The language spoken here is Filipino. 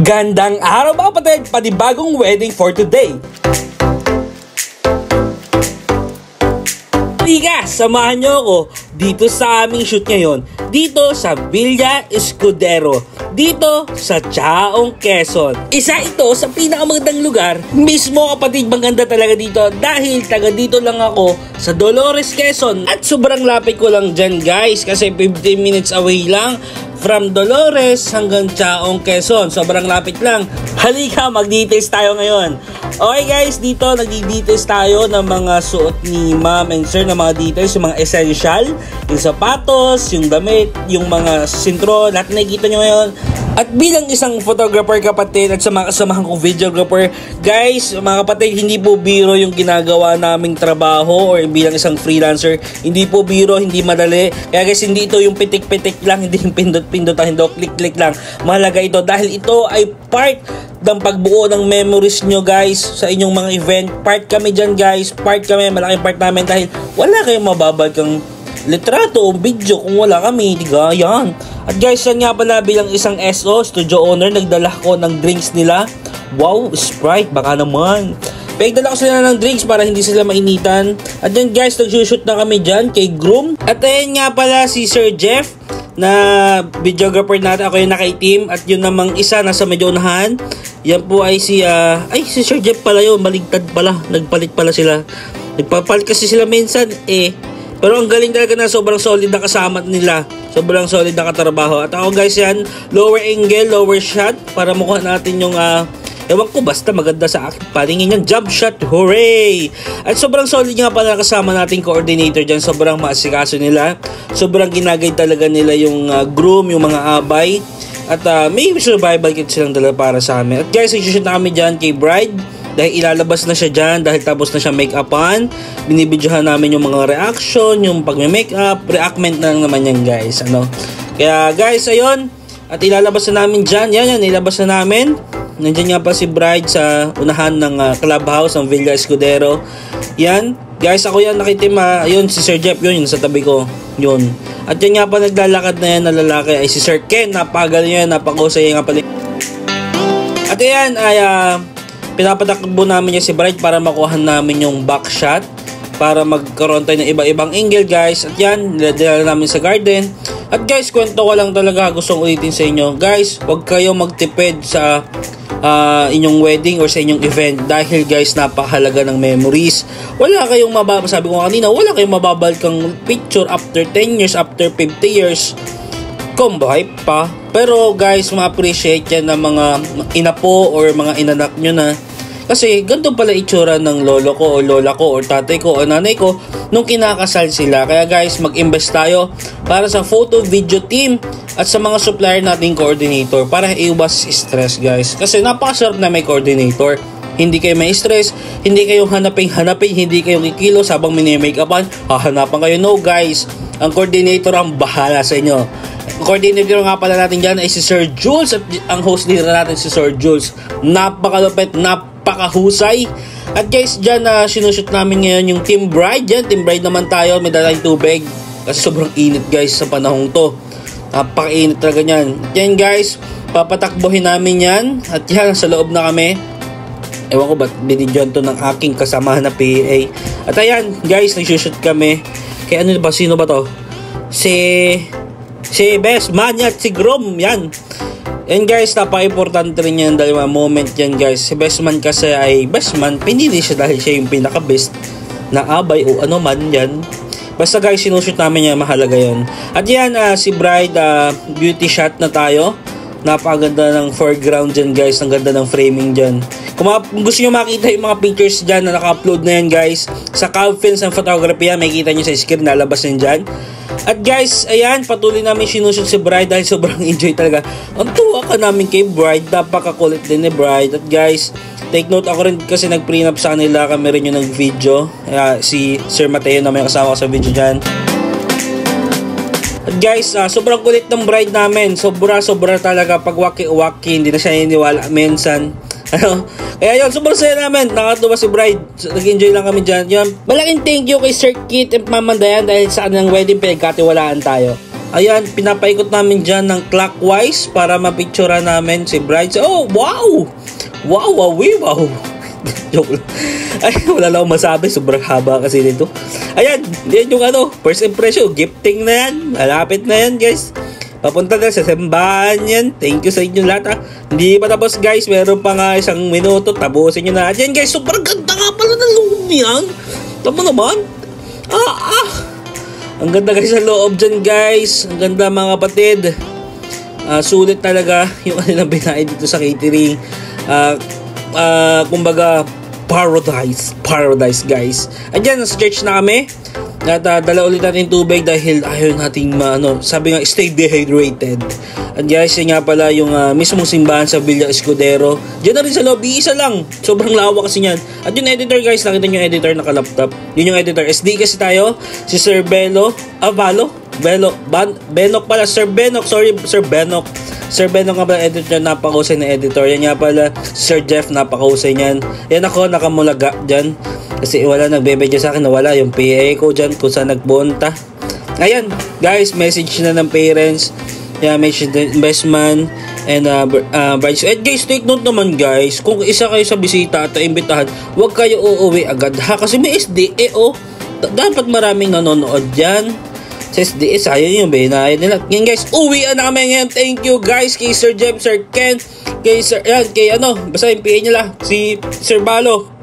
Gandang araw mga kapatid, panibagong wedding for today. Liga, samahan nyo ako dito sa aming shoot ngayon, dito sa Villa Escudero, dito sa Chaong, Quezon. Isa ito sa pinakamagandang lugar, mismo kapatid, maganda talaga dito dahil taga dito lang ako sa Dolores, Quezon. At sobrang lapit ko lang dyan guys, kasi 15 minutes away lang from Dolores hanggang Chaong, Quezon. Sobrang lapit lang. Halika, mag-details tayo ngayon. Okay guys, dito nag-details tayo ng mga suot ni ma'am and sir, ng mga details, yung mga essential, yung sapatos, yung damit, yung mga sintro, lahat nakikita nyo ngayon. At bilang isang photographer kapatid at sa mga kasamahan kong videographer, guys, mga kapatid, hindi po biro yung ginagawa naming trabaho or bilang isang freelancer. Hindi po biro, hindi madali. Kaya guys, hindi ito yung pitik-pitik lang, hindi yung pindot-pindot, hindi click-click lang. Mahalaga ito dahil ito ay part ng pagbuo ng memories nyo guys sa inyong mga event. Part kami dyan guys, part kami, malaking part namin dahil wala kayong mababal kang litrato o video kung wala kami, diga yan. At guys, yan nga pala, bilang isang SO, studio owner, nagdala ko ng drinks nila. Wow, Sprite, baka naman. Pagdala ko sila ng drinks para hindi sila mainitan. At yan guys, nagsushoot na kami dyan kay Groom. At ayan nga pala si Sir Jeff na videographer natin, ako yung naka-team. At yun namang isa nasa medyo unahan, yan po ay si Sir Jeff pala yun, maligtad pala, nagpalit pala sila. Nagpapalit kasi sila minsan pero ang galing talaga na sobrang solid na kasama nila. Sobrang solid na katrabaho. At ako guys yan, lower angle, lower shot para makuha natin yung ewan ko, basta maganda sa akin paningin yung jump shot. Hooray! At sobrang solid nga pala kasama nating coordinator dyan. Sobrang maasikaso nila. Sobrang ginagay talaga nila yung groom, yung mga abay. At may survival kit silang dala para sa amin. At guys, nag-shoot na kami dyan kay Bride. Dahil ilalabas na siya dyan, dahil tapos na siya make-upan. Binibidyohan namin yung mga reaction, yung pag-make-up, reactment na lang naman yan guys. Kaya guys, ayun. At ilalabas na namin dyan. Yan, ilabas na namin. Nandiyan nga pa si Bride sa unahan ng clubhouse ng Villa Escudero. Yan. Guys, ako yan nakitim. Ayun, si Sir Jeff yun sa tabi ko. Yun. At yan nga pa naglalakad na yan na lalaki ay si Sir Ken. Napagaling yan, napakahusay nga pala. At yan ay pinapatakbo namin niya si Bride para makuha namin yung back shot para magkaroon tayo ng iba-ibang angle guys. At yan, niladala namin sa garden. At guys, kwento ko lang talaga, gustong ulitin sa inyo guys, huwag kayo magtipid sa inyong wedding or sa inyong event dahil guys, napakahalaga ng memories. Wala kayong mababal, sabi ko kanina, wala kayong mababal kang picture after 10 years, after 50 years kung buhay pa. Pero guys, ma-appreciate yan ng mga inapo or mga inanak nyo na. Kasi ganito pala itsura ng lolo ko o lola ko o tatay ko o nanay ko nung kinakasal sila. Kaya guys, mag-invest tayo para sa photo video team at sa mga supplier nating coordinator para iwas stress guys. Kasi napakasarap na may coordinator. Hindi kayo may stress, hindi kayo hanapin, hindi kayo kikilos habang mini-make-upan, hahanapan kayo. No guys, ang coordinator ang bahala sa inyo. Ang coordinator nga pala natin dyan ay si Sir Jules at ang host leader natin si Sir Jules. Napakalupit, napakahusay. At guys, dyan sinushoot namin ngayon yung Team Bride. Dyan, Team Bride naman tayo, may dalang tubig kasi sobrang init guys sa panahong to. Napaka-init talaga nyan. Yan guys, papatakbohin namin yan. At yan, sa loob na kami. Ewan ko ba't binidyoan to ng aking kasamahan na PA. At ayan guys, nagsushoot kami. Kaya ano ba, sino ba to? Si Best Man yan, si Grom, yan. And guys, napaka-importante rin yan dahil mga moment yan guys. Si Best Man kasi ay Best Man, pinili siya dahil siya yung pinaka-best na abay o ano man yan. Basta guys, sinushoot namin yan, mahalaga yan. At yan, si Bride, beauty shot na tayo. Napakaganda ng foreground dyan guys, ang ganda ng framing dyan. Kung gusto nyo makita yung mga pictures dyan na naka-upload na yan guys, sa Calvins and Photography yan, makikita nyo sa screen, nalabas yan dyan. At guys, ayan, patuloy namin sinushoot si Bride dahil sobrang enjoy talaga. Ang tuwa ka namin kay Bride, napakakulit din ni Bride. At guys, take note, ako rin kasi nag-prenup sa kanila, kami rin yung nag-video. Si Sir Mateo na may kasama ko sa video dyan. At guys, sobrang kulit ng Bride namin. Sobra talaga. Pag waki-waki, hindi na siya niniwala minsan. Kaya yun, sobrang saya namin. Nakatuwa si Bride. Nag-enjoy lang kami dyan. Yun. Malaking thank you kay Sir Kit and Mama Dayan dahil sa kanilang wedding pinagkatiwalaan tayo. Ayan, pinapaikot namin dyan ng clockwise para mapictura namin si Bride. Oh, wow! Wow, wow, wow! Joke lang. Ay, wala lang akong masabi. Sobrang haba kasi nito. Ayan, yan yung first impression. Gifting na yan. Malapit na yan, guys. Papunta na sa simbahan yan. Thank you sa inyo lahat, ha. Hindi pa tapos, guys. Meron pa nga 1 minuto. Tapusin nyo na. Ayan, guys. Sobrang ganda nga pala ng loob niyan. Tama naman. Ang ganda guys sa loob dyan, guys. Ang ganda mga kapatid. Sulit talaga yung kanilang binahin dito sa catering. Kumbaga, paradise guys. Ayan, nasa church na kami. At dala ulit natin tubig dahil ayaw nating sabi nga, stay dehydrated. At guys, yun nga pala yung mismong simbahan sa Villa Escudero. Diyan na rin sa lobby, isa lang. Sobrang lawak kasi yan. At yung editor guys, nakita nyo yung editor naka-laptop. Yun yung editor. SD kasi tayo. Si Sir Benok pala. Sir Benok, sorry, Sir Benok. Sir Benok nga pala editor, napakahusay na editor. Yan nga pala, Sir Jeff, napakahusay niyan. Yan ako, nakamulaga dyan. Kasi wala nagbebedya sa akin, nawala yung PA ko dyan kung saan nagbunta. Ayan, guys, message na ng parents. Yeah, message the investment and brides. And guys, take note naman guys, kung isa kayo sa bisita at imbitahan, huwag kayo uuwi agad ha, kasi may SDA dapat maraming nanonood dyan sa SDA. Sayang yung binayan nila. Yan guys, uwian na kami ngayon. Thank you guys kay Sir Jeff, Sir Ken, kay Sir, kay basta yung PA nila, si Sir Balo.